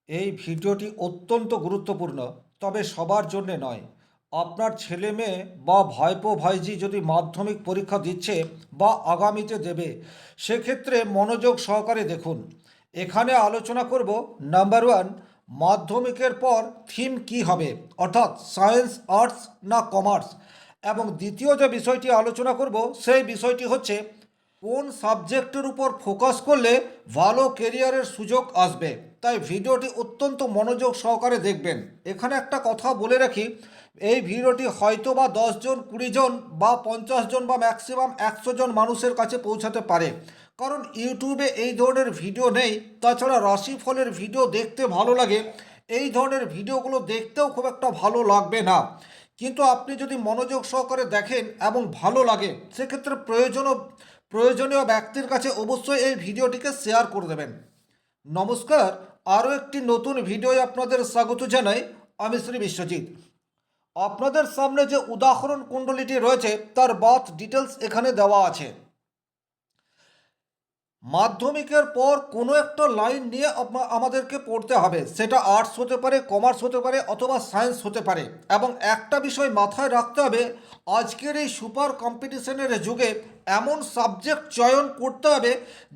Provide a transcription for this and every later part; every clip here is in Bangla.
এই ভিডিওটি অত্যন্ত গুরুত্বপূর্ণ, তবে সবার জন্যে নয়। আপনার ছেলে মেয়ে বা ভাইপো ভাইঝি যদি মাধ্যমিক পরীক্ষা দিচ্ছে বা আগামীতে দেবে, সেক্ষেত্রে মনোযোগ সহকারে দেখুন। এখানে আলোচনা করব নাম্বার ওয়ান, মাধ্যমিকের পর থিম কি হবে, অর্থাৎ সায়েন্স, আর্টস না কমার্স। এবং দ্বিতীয় যে বিষয়টি আলোচনা করব সেই বিষয়টি হচ্ছে কোন সাবজেক্টের উপর ফোকাস করলে ভালো কেরিয়ারের সুযোগ আসবে। তাই ভিডিওটি অত্যন্ত মনোযোগ সহকারে দেখবেন। এখানে একটা কথা বলে রাখি, এই ভিডিওটি হয়তো বা 10 জন, 20 জন বা 50 জন বা ম্যাক্সিমাম 100 জন মানুষের কাছে পৌঁছাতে পারে, কারণ ইউটিউবে এই ধরনের ভিডিও নেই। তাছাড়া রাশিফলের ভিডিও দেখতে ভালো লাগে, এই ধরনের ভিডিওগুলো দেখতেও খুব একটা ভালো লাগবে না। কিন্তু আপনি যদি মনোযোগ সহকারে দেখেন এবং ভালো লাগে, সেক্ষেত্রে প্রয়োজনীয় ব্যক্তির কাছে অবশ্যই এই ভিডিওটিকে শেয়ার করে দেবেন। নমস্কার, আরও একটি নতুন ভিডিওয় আপনাদের স্বাগত জানাই। আমি শ্রী বিশ্বজিৎ। আপনাদের সামনে যে উদাহরণ কুণ্ডলীটি রয়েছে তার বার্থ ডিটেলস এখানে দেওয়া আছে। মাধ্যমিকের পর কোনো একটা লাইন নিয়ে আমাদেরকে পড়তে হবে, সেটা আর্টস হতে পারে, কমার্স হতে পারে, অথবা সায়েন্স হতে পারে। এবং একটা বিষয় মাথায় রাখতে হবে, আজকের এই সুপার কম্পিটিশনের যুগে এমন সাবজেক্ট চয়ন করতে হবে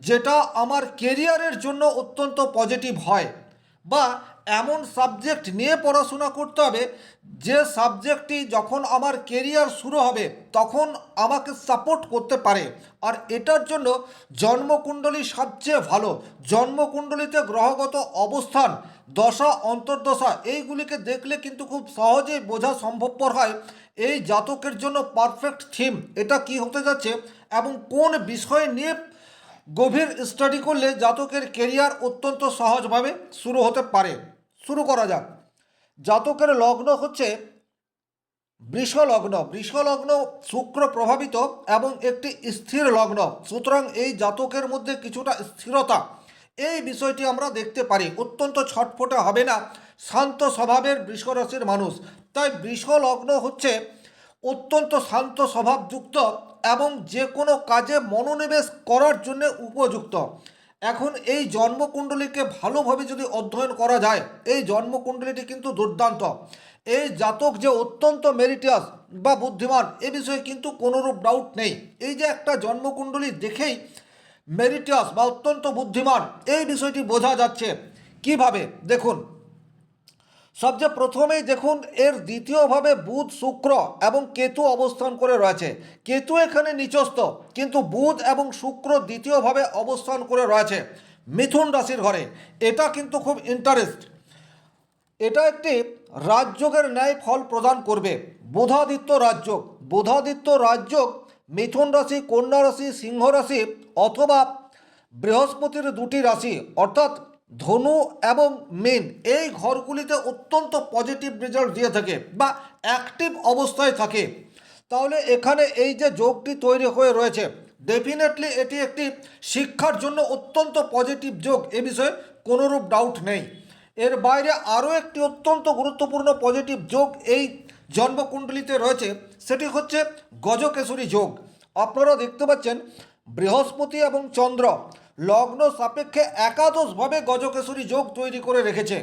যেটা আমার কেরিয়ারের জন্য অত্যন্ত পজিটিভ হয়, বা এমন সাবজেক্ট নিয়ে পড়াশোনা করতে হবে যে সাবজেক্টটি যখন আমার কেরিয়ার শুরু হবে তখন আমাকে সাপোর্ট করতে পারে। আর এটার জন্য জন্মকুণ্ডলী সবচেয়ে ভালো। জন্মকুণ্ডলীতে গ্রহগত অবস্থান, দশা, অন্তর্দশা, এইগুলিকে দেখলে কিন্তু খুব সহজেই বোঝা সম্ভবপর হয় এই জাতকের জন্য পারফেক্ট থিম এটা কি হতে যাচ্ছে, এবং কোন বিষয় নিয়ে গভীর স্টাডি করলে জাতকের কেরিয়ার অত্যন্ত সহজভাবে শুরু হতে পারে। শুরু করা যাক। জাতকের লগ্ন হচ্ছে বৃষলগ্ন। বৃষলগ্ন শুক্র প্রভাবিত এবং একটি স্থির লগ্ন, সুতরাং এই জাতকের মধ্যে কিছুটা স্থিরতা, এই বিষয়টি আমরা দেখতে পারি। অত্যন্ত ছটফটে হবে না, শান্ত স্বভাবের বৃষ রাশির মানুষ। তাই বৃষলগ্ন হচ্ছে অত্যন্ত শান্ত স্বভাবযুক্ত এবং যে কোনো কাজে মনোনিবেশ করার জন্য উপযুক্ত। এখন এই জন্মকুণ্ডলীকে ভালোভাবে যদি অধ্যয়ন করা যায়, এই জন্মকুণ্ডলীটি কিন্তু দুর্দান্ত। এই জাতক যে অত্যন্ত মেরিটিয়াস বা বুদ্ধিমান, এ বিষয়ে কিন্তু কোনোরূপ ডাউট নেই। এই যে একটা জন্মকুণ্ডলী দেখেই মেরিটিয়াস বা অত্যন্ত বুদ্ধিমান, এই বিষয়টি বোঝা যাচ্ছে কিভাবে দেখুন। সবচেয়ে প্রথমেই দেখুন, এর দ্বিতীয়ভাবে বুধ, শুক্র এবং কেতু অবস্থান করে রয়েছে। কেতু এখানে নিচস্থ, কিন্তু বুধ এবং শুক্র দ্বিতীয়ভাবে অবস্থান করে রয়েছে মিথুন রাশির ঘরে। এটা কিন্তু খুব ইন্টারেস্ট। এটা একটি রাজযোগের ন্যায় ফল প্রদান করবে। বুধাদিত্য রাজযোগ। বুধাদিত্য রাজযোগ মিথুন রাশি, কন্যা রাশি, সিংহ রাশি অথবা বৃহস্পতির দুটি রাশি অর্থাৎ ধনু এবং মীন, এই ঘরগুলিতে অত্যন্ত পজিটিভ রেজাল্ট দিয়ে থাকে বা অ্যাক্টিভ অবস্থায় থাকে। তাহলে এখানে এই যে যোগটি তৈরি হয়ে রয়েছে, ডেফিনেটলি এটি একটি শিক্ষার জন্য অত্যন্ত পজিটিভ যোগ, এ বিষয়ে কোনোরূপ ডাউট নেই। এর বাইরে আরও একটি অত্যন্ত গুরুত্বপূর্ণ পজিটিভ যোগ এই জন্মকুণ্ডলিতে রয়েছে, সেটি হচ্ছে গজকেশরী যোগ। আপনারা দেখতে পাচ্ছেন বৃহস্পতি এবং চন্দ্র লগ্ন সাপেক্ষে একাদশভাবে গজকেশরী যোগ তৈরি করে রেখেছে।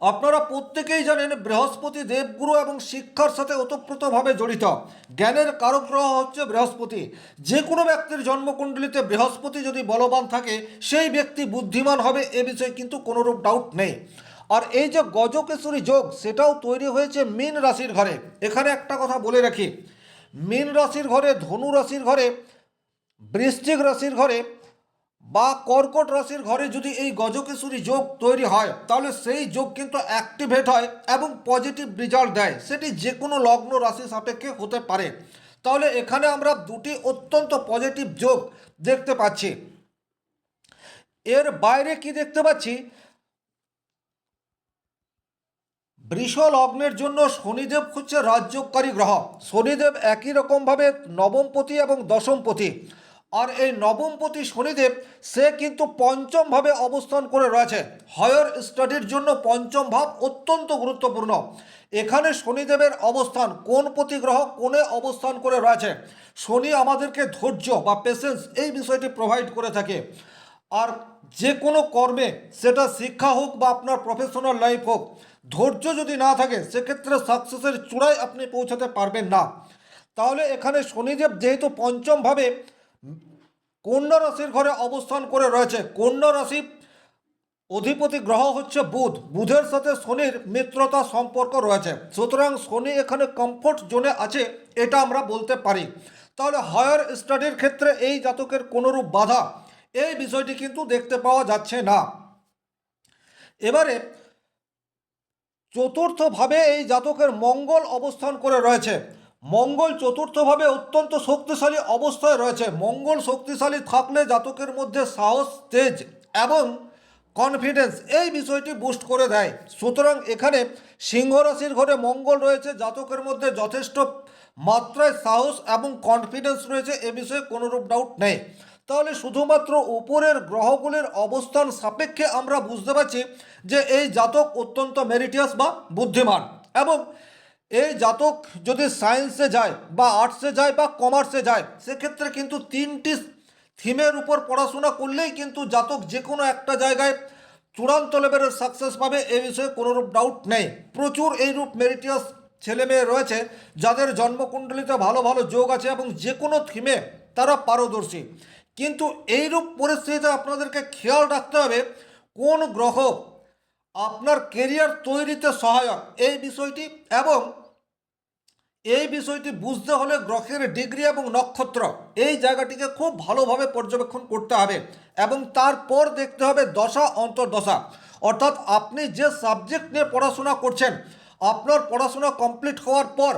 আপনারা প্রত্যেকেই জানেন বৃহস্পতি দেবগুরু এবং শিক্ষার সাথে ওতপ্রোতভাবে জড়িত। জ্ঞানের কারক গ্রহ হচ্ছে বৃহস্পতি। যে কোনো ব্যক্তির জন্মকুণ্ডলিতে বৃহস্পতি যদি বলবান থাকে, সেই ব্যক্তি বুদ্ধিমান হবে, এ বিষয়ে কিন্তু কোনোরূপ ডাউট নেই। আর এই যে গজকেশরী যোগ, সেটাও তৈরি হয়েছে মীন রাশির ঘরে। এখানে একটা কথা বলে রাখি, মীন রাশির ঘরে, ধনু রাশির ঘরে, বৃশ্চিক রাশির ঘরে বা কর্কট রাশির ঘরে যদি এই গজকেশরী যোগ তৈরি হয়, তাহলে সেই যোগ কিন্তু অ্যাক্টিভেট হয় এবং পজিটিভ রেজাল্ট দেয়। সেটি যে কোনো লগ্ন রাশি সাপেক্ষে হতে পারে। তাহলে এখানে আমরা দুটি অত্যন্ত পজিটিভ যোগ দেখতে পাচ্ছি। এর বাইরে কি দেখতে পাচ্ছি, বৃষ লগ্নের জন্য শনিদেব হচ্ছে রাজযোগকারী গ্রহ। শনিদেব একই রকমভাবে নবমপতি এবং দশমপতি। আর এই নবমপতি শনিদেব সে কিন্তু পঞ্চমভাবে অবস্থান করে রয়েছে। হায়ার স্টাডির জন্য পঞ্চম ভাব অত্যন্ত গুরুত্বপূর্ণ। এখানে শনিদেবের অবস্থান, কোন পতি গ্রহ কোণে অবস্থান করে রয়েছে। শনি আমাদেরকে ধৈর্য বা পেশেন্স, এই বিষয়টি প্রোভাইড করে থাকে। আর যে কোনো কর্মে, সেটা শিক্ষা হোক বা আপনার প্রফেশনাল লাইফ হোক, ধৈর্য যদি না থাকে সেক্ষেত্রে সাকসেসের চূড়ায় আপনি পৌঁছাতে পারবেন না। তাহলে এখানে শনিদেব যেহেতু পঞ্চমভাবে কন্যা রাশির ঘরে অবস্থান করে রয়েছে, কন্যা রাশি অধিপতি গ্রহ হচ্ছে বুধ, বুধের সাথে শনির মিত্রতা সম্পর্ক রয়েছে, সুতরাং শনি এখানে কমফোর্ট জোনে আছে, এটা আমরা বলতে পারি। তাহলে হায়ার স্টাডির ক্ষেত্রে এই জাতকের কোনোরূপ বাধা, এই বিষয়টি কিন্তু দেখতে পাওয়া যাচ্ছে না। এবারে চতুর্থভাবে এই জাতকের মঙ্গল অবস্থান করে রয়েছে, মঙ্গল চতুর্থভাবে অত্যন্ত শক্তিশালী অবস্থায় রয়েছে। মঙ্গল শক্তিশালী থাকলে জাতকের মধ্যে সাহস, তেজ এবং কনফিডেন্স এই বিষয়টি বুস্ট করে দেয়। সুতরাং এখানে সিংহ রাশির ঘরে মঙ্গল রয়েছে, জাতকের মধ্যে যথেষ্ট মাত্রায় সাহস এবং কনফিডেন্স রয়েছে, এ বিষয়ে কোনোরূপ ডাউট নেই। তাহলে শুধুমাত্র উপরের গ্রহগুলির অবস্থান সাপেক্ষে আমরা বুঝতে পারছি যে এই জাতক অত্যন্ত মেরিটিয়াস বা বুদ্ধিমান, এবং এই জাতক যদি সায়েন্সে যায় বা আর্টসে যায় বা কমার্সে যায়, সেক্ষেত্রে কিন্তু তিনটি থিমের উপর পড়াশোনা করলেই কিন্তু জাতক যে কোনো একটা জায়গায় চূড়ান্ত লেভেলের সাকসেস পাবে, এ বিষয়ে কোনোরূপ ডাউট নেই। প্রচুর এইরূপ মেরিটিয়াস ছেলে মেয়ে রয়েছে যাদের জন্মকুণ্ডলিতে ভালো ভালো যোগ আছে এবং যে কোনো থিমে তারা পারদর্শী। কিন্তু এইরূপ পরিস্থিতিতে আপনাদেরকে খেয়াল রাখতে হবে কোন গ্রহ আপনার কেরিয়ার তৈরিতে সহায়ক, এই বিষয়টি, এবং এই বিষয়টি বুঝতে হলে গ্রহের ডিগ্রি এবং নক্ষত্র এই জায়গাটিকে খুব ভালোভাবে পর্যবেক্ষণ করতে হবে, এবং তারপর দেখতে হবে দশা অন্তর্দশা। অর্থাৎ আপনি যে সাবজেক্ট নিয়ে পড়াশোনা করছেন, আপনার পড়াশোনা কমপ্লিট হওয়ার পর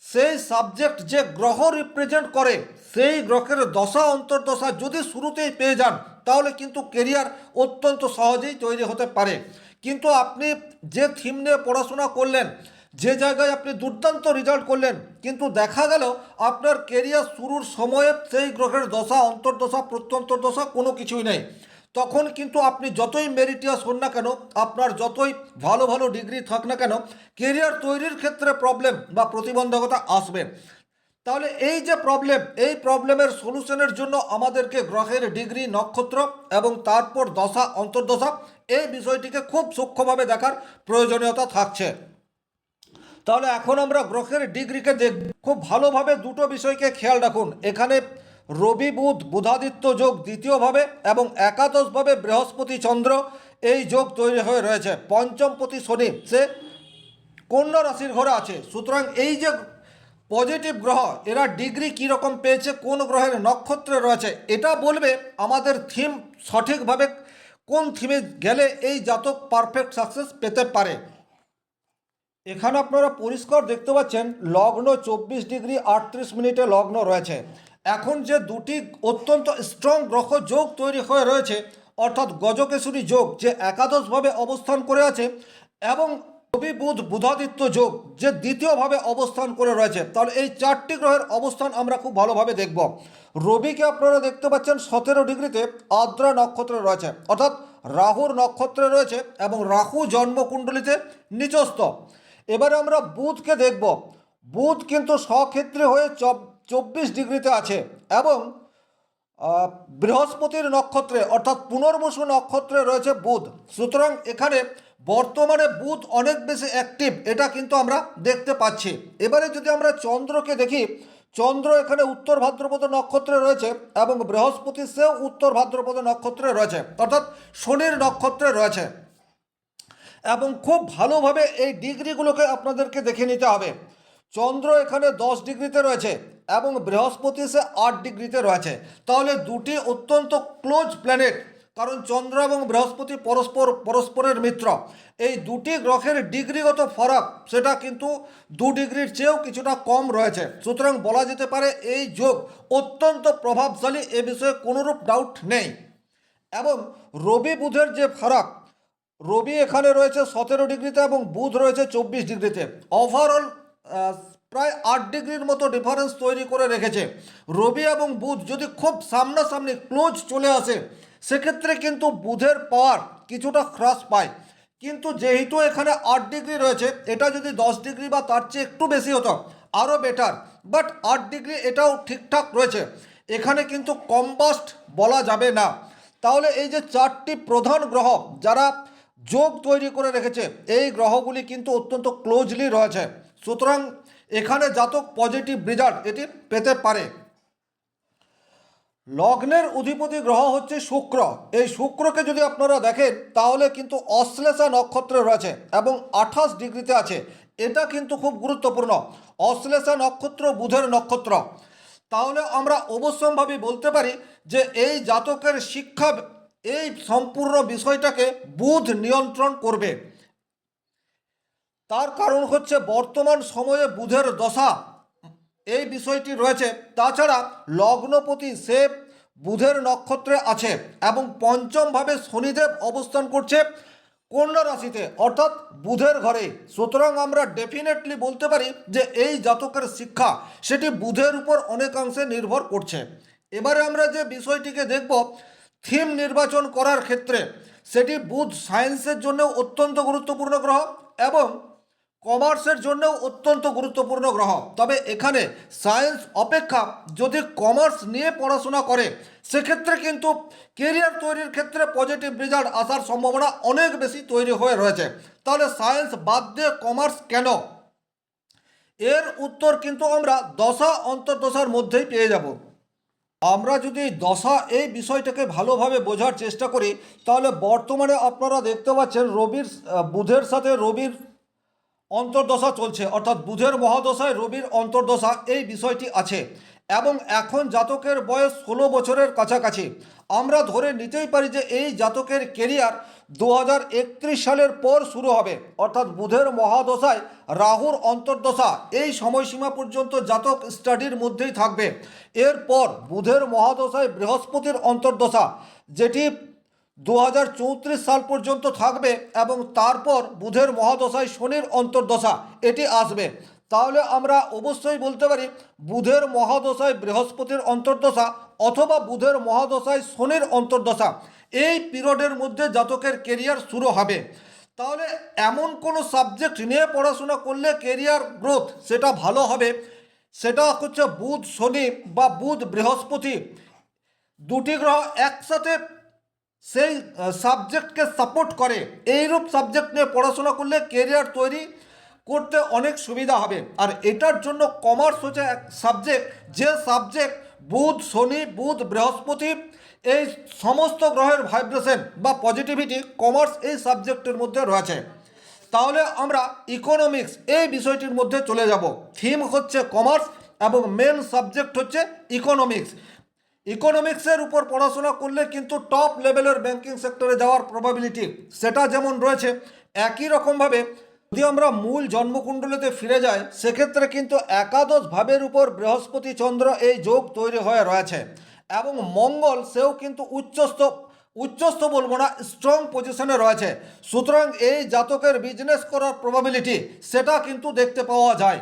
সেই সাবজেক্ট যে গ্রহ রিপ্রেজেন্ট করে, সেই গ্রহের দশা অন্তর্দশা যদি শুরুতেই পেয়ে যান, তাহলে কিন্তু কেরিয়ার অত্যন্ত সহজেই তৈরি হতে পারে। কিন্তু আপনি যে থিম নিয়ে পড়াশোনা করলেন, যে জায়গায় আপনি দুর্দান্ত রেজাল্ট করলেন, কিন্তু দেখা গেল আপনার কেরিয়ার শুরুর সময়ে সেই গ্রহের দশা অন্তর্দশা প্রত্যন্তর্দশা কোনো কিছুই নেই, তখন কিন্তু আপনি যতই মেরিটিয়াস হন না কেন, আপনার যতই ভালো ভালো ডিগ্রি থাক না কেন, কেরিয়ার তৈরির ক্ষেত্রে প্রবলেম বা প্রতিবন্ধকতা আসবে। তাহলে এই যে প্রবলেম, এই প্রবলেমের সলিউশনের জন্য আমাদেরকে গ্রহের ডিগ্রি, নক্ষত্র এবং তারপর দশা অন্তর্দশা এই বিষয়টিকে খুব সূক্ষ্মভাবে দেখার প্রয়োজনীয়তা থাকছে। তাহলে এখন আমরা গ্রহের ডিগ্রিকে দেখব। খুব ভালোভাবে দুটো বিষয়কে খেয়াল রাখুন, এখানে রবি বুধ বুধাদিত্য যোগ দ্বিতীয়ভাবে এবং একাদশভাবে বৃহস্পতি চন্দ্র এই যোগ তৈরি হয়ে রয়েছে। পঞ্চমপতি শনি সে কন্যা রাশির ঘরে আছে, সুতরাং এই যে পজিটিভ গ্রহ, এরা ডিগ্রি কীরকম পেয়েছে, কোন গ্রহের নক্ষত্রে রয়েছে, এটা বলবে আমাদের থিম সঠিকভাবে কোন থিমে গেলে এই জাতক পারফেক্ট সাকসেস পেতে পারে। এখানে আপনারা পরিষ্কার দেখতে পাচ্ছেন লগ্ন 24°38' লগ্ন রয়েছে। এখন যে দুটি অত্যন্ত স্ট্রং গ্রহ যোগ তৈরি হয়ে রয়েছে, অর্থাৎ গজকেশরী যোগ যে একাদশভাবে অবস্থান করে আছে, এবং রবি বুধ বুধাদিত্য যোগ যে দ্বিতীয়ভাবে অবস্থান করে রয়েছে, তাহলে এই চারটি গ্রহের অবস্থান আমরা খুব ভালোভাবে দেখব। রবিকে আপনারা দেখতে পাচ্ছেন 17°তে আদ্রা নক্ষত্রে রয়েছে, অর্থাৎ রাহুর নক্ষত্রে রয়েছে, এবং রাহু জন্মকুণ্ডলিতে নিচস্থ। এবারে আমরা বুধকে দেখব। বুধ কিন্তু স্বক্ষেত্রে হয়ে 24°তে আছে, এবং বৃহস্পতির নক্ষত্রে অর্থাৎ পুনর্বসু নক্ষত্রে রয়েছে বুধ। সুতরাং এখানে বর্তমানে বুধ অনেক বেশি অ্যাক্টিভ, এটা কিন্তু আমরা দেখতে পাচ্ছি। এবারে যদি আমরা চন্দ্রকে দেখি, চন্দ্র এখানে উত্তর ভাদ্রপদ নক্ষত্রে রয়েছে, এবং বৃহস্পতি সেও উত্তর ভাদ্রপদ নক্ষত্রে রয়েছে, অর্থাৎ শনির নক্ষত্রে রয়েছে। এবং খুব ভালোভাবে এই ডিগ্রিগুলোকে আপনাদেরকে দেখে নিতে হবে। চন্দ্র এখানে 10°তে রয়েছে এবং বৃহস্পতি সে 8°তে রয়েছে। তাহলে দুটি অত্যন্ত ক্লোজ প্ল্যানেট, কারণ চন্দ্র এবং বৃহস্পতি পরস্পরের মিত্র। এই দুটি গ্রহের ডিগ্রিগত ফারাক সেটা কিন্তু 2°র চেয়েও কিছুটা কম রয়েছে। সুতরাং বলা যেতে পারে এই যোগ অত্যন্ত প্রভাবশালী, এ বিষয়ে কোনোরূপ ডাউট নেই। এবং রবি বুধের যে ফারাক, রবি এখানে রয়েছে 17°তে এবং বুধ রয়েছে 24°তে, ওভারঅল প্রায় 8°র মতো ডিফারেন্স তৈরি করে রেখেছে। রবি এবং বুধ যদি খুব সামনাসামনি ক্লোজ চলে আসে, সেক্ষেত্রে কিন্তু বুধের পাওয়ার কিছুটা হ্রাস পায়। কিন্তু যেহেতু এখানে 8° রয়েছে, এটা যদি 10° বা তার চেয়ে একটু বেশি হতো আরও বেটার, বাট 8° এটাও ঠিকঠাক রয়েছে। এখানে কিন্তু কম্বাস্ট বলা যাবে না। তাহলে এই যে 4টি প্রধান গ্রহ যারা যোগ তৈরি করে রেখেছে, এই গ্রহগুলি কিন্তু অত্যন্ত ক্লোজলি রয়েছে। সুতরাং এখানে জাতক পজিটিভ রেজাল্ট এটি পেতে পারে। লগ্নের অধিপতি গ্রহ হচ্ছে শুক্র। এই শুক্রকে যদি আপনারা দেখেন তাহলে কিন্তু অশ্লেষা নক্ষত্রে রয়েছে এবং 28 ডিগ্রিতে আছে। এটা কিন্তু খুব গুরুত্বপূর্ণ। অশ্লেষা নক্ষত্র বুধের নক্ষত্র। তাহলে আমরা অবশ্যম্ভাবী বলতে পারি যে এই জাতকের শিক্ষা, এই সম্পূর্ণ বিষয়টাকে বুধ নিয়ন্ত্রণ করবে। তার কারণ হচ্ছে বর্তমান সময়ে বুধের দশা, এই বিষয়টি রয়েছে। তাছাড়া লগ্নপতি সে বুধের নক্ষত্রে আছে এবং পঞ্চমভাবে শনিদেব অবস্থান করছে কন্যা রাশিতে, অর্থাৎ বুধের ঘরে। সুতরাং আমরা ডেফিনেটলি বলতে পারি যে এই জাতকের শিক্ষা সেটি বুধের উপর অনেকাংশে নির্ভর করছে। এবারে আমরা যে বিষয়টিকে দেখব থিম নির্বাচন করার ক্ষেত্রে, সেটি বুধ সায়েন্সের জন্যও অত্যন্ত গুরুত্বপূর্ণ গ্রহ এবং কমার্সের জন্যও অত্যন্ত গুরুত্বপূর্ণ গ্রহ। তবে এখানে সায়েন্স অপেক্ষা যদি কমার্স নিয়ে পড়াশোনা করে সেক্ষেত্রে কিন্তু কেরিয়ার তৈরির ক্ষেত্রে পজিটিভ রেজাল্ট আসার সম্ভাবনা অনেক বেশি তৈরি হয়ে রয়েছে। তাহলে সায়েন্স বাদ দিয়ে কমার্স কেন? এর উত্তর কিন্তু আমরা দশা অন্তর্দশার মধ্যেই পেয়ে যাব। আমরা যদি দশা এই বিষয়টাকে ভালোভাবে বোঝার চেষ্টা করি তাহলে বর্তমানে আপনারা দেখতে পাচ্ছেন বুধের সাথে রবির অন্তর্দশা চলছে, অর্থাৎ বুধের মহাদশায় রবির অন্তর্দশা, এই বিষয়টি আছে এবং এখন জাতকের বয়স 16 বছরের কাছাকাছি। আমরা ধরে নিতেই পারি যে এই জাতকের কেরিয়ার 2031 সালের পর শুরু হবে, অর্থাৎ বুধের মহাদশায় রাহুর অন্তর্দশা, এই সময়সীমা পর্যন্ত জাতক স্টাডির মধ্যেই থাকবে। এরপর বুধের মহাদশায় বৃহস্পতির অন্তর্দশা, যেটি 2034 সাল পর্যন্ত থাকবে এবং তারপর বুধের মহাদশায় শনির অন্তর্দশা এটি আসবে। তাহলে আমরা অবশ্যই বলতে পারি বুধের মহাদশায় বৃহস্পতির অন্তর্দশা অথবা বুধের মহাদশায় শনির অন্তর্দশা, এই পিরিয়ডের মধ্যে জাতকের কেরিয়ার শুরু হবে। তাহলে এমন কোনো সাবজেক্ট নিয়ে পড়াশোনা করলে কেরিয়ার গ্রোথ সেটা ভালো হবে, সেটা হচ্ছে বুধ শনি বা বুধ বৃহস্পতি দুটি গ্রহ একসাথে সেই সাবজেক্টকে সাপোর্ট করে, এইরূপ সাবজেক্ট নিয়ে পড়াশোনা করলে কেরিয়ার তৈরি করতে অনেক সুবিধা হবে। আর এটার জন্য কমার্স হচ্ছে এক সাবজেক্ট, যে সাবজেক্ট বুধ শনি বুধ বৃহস্পতি এই সমস্ত গ্রহের ভাইব্রেশন বা পজিটিভিটি কমার্স এই সাবজেক্টের মধ্যে রয়েছে। তাহলে আমরা ইকোনমিক্স এই বিষয়টির মধ্যে চলে যাব। থিম হচ্ছে কমার্স এবং মেন সাবজেক্ট হচ্ছে ইকোনমিক্স। ইকোনমিক্সের উপর পড়াশোনা করলে কিন্তু টপ লেভেলের ব্যাংকিং সেক্টরে যাওয়ার প্রবাবিলিটি সেটা যেমন রয়েছে, একই রকমভাবে যদি আমরা মূল জন্মকুণ্ডলিতে ফিরে যাই সেক্ষেত্রে কিন্তু একাদশ ভাবের উপর বৃহস্পতি চন্দ্র এই যোগ তৈরি হয়ে রয়েছে এবং মঙ্গল সেও কিন্তু উচ্চস্থ বলবো না, স্ট্রং পজিশনে রয়েছে। সুতরাং এই জাতকের বিজনেস করার প্রবাবিলিটি সেটা কিন্তু দেখতে পাওয়া যায়।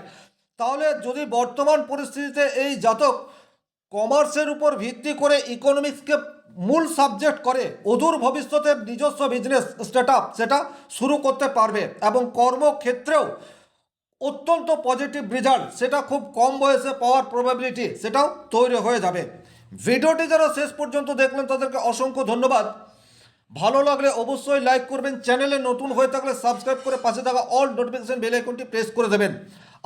তাহলে যদি বর্তমান পরিস্থিতিতে এই জাতক কমার্সের উপর ভিত্তি করে ইকোনমিক্সকে মূল সাবজেক্ট করে অদূর ভবিষ্যতে নিজস্ব বিজনেস স্টার্টআপ সেটা শুরু করতে পারবে এবং কর্মক্ষেত্রেও অত্যন্ত পজিটিভ রেজাল্ট সেটা খুব কম বয়সে পাওয়ার প্রবাবিলিটি সেটাও তৈরি হয়ে যাবে। ভিডিওটি যারা শেষ পর্যন্ত দেখলেন তাদেরকে অসংখ্য ধন্যবাদ। ভালো লাগলে অবশ্যই লাইক করবেন, চ্যানেলে নতুন হয়ে থাকলে সাবস্ক্রাইব করে পাশে থাকা অল নোটিফিকেশন বেল আইকনটি প্রেস করে দেবেন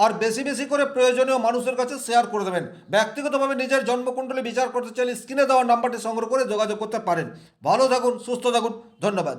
আর বেশি বেশি করে প্রয়োজনীয় মানুষের কাছে শেয়ার করে দেবেন। ব্যক্তিগতভাবে নিজের জন্মকুণ্ডলী বিচার করতে চাইলে স্ক্রিনে দেওয়া নাম্বারটি সংগ্রহ করে যোগাযোগ করতে পারেন। ভালো থাকুন, সুস্থ থাকুন, ধন্যবাদ।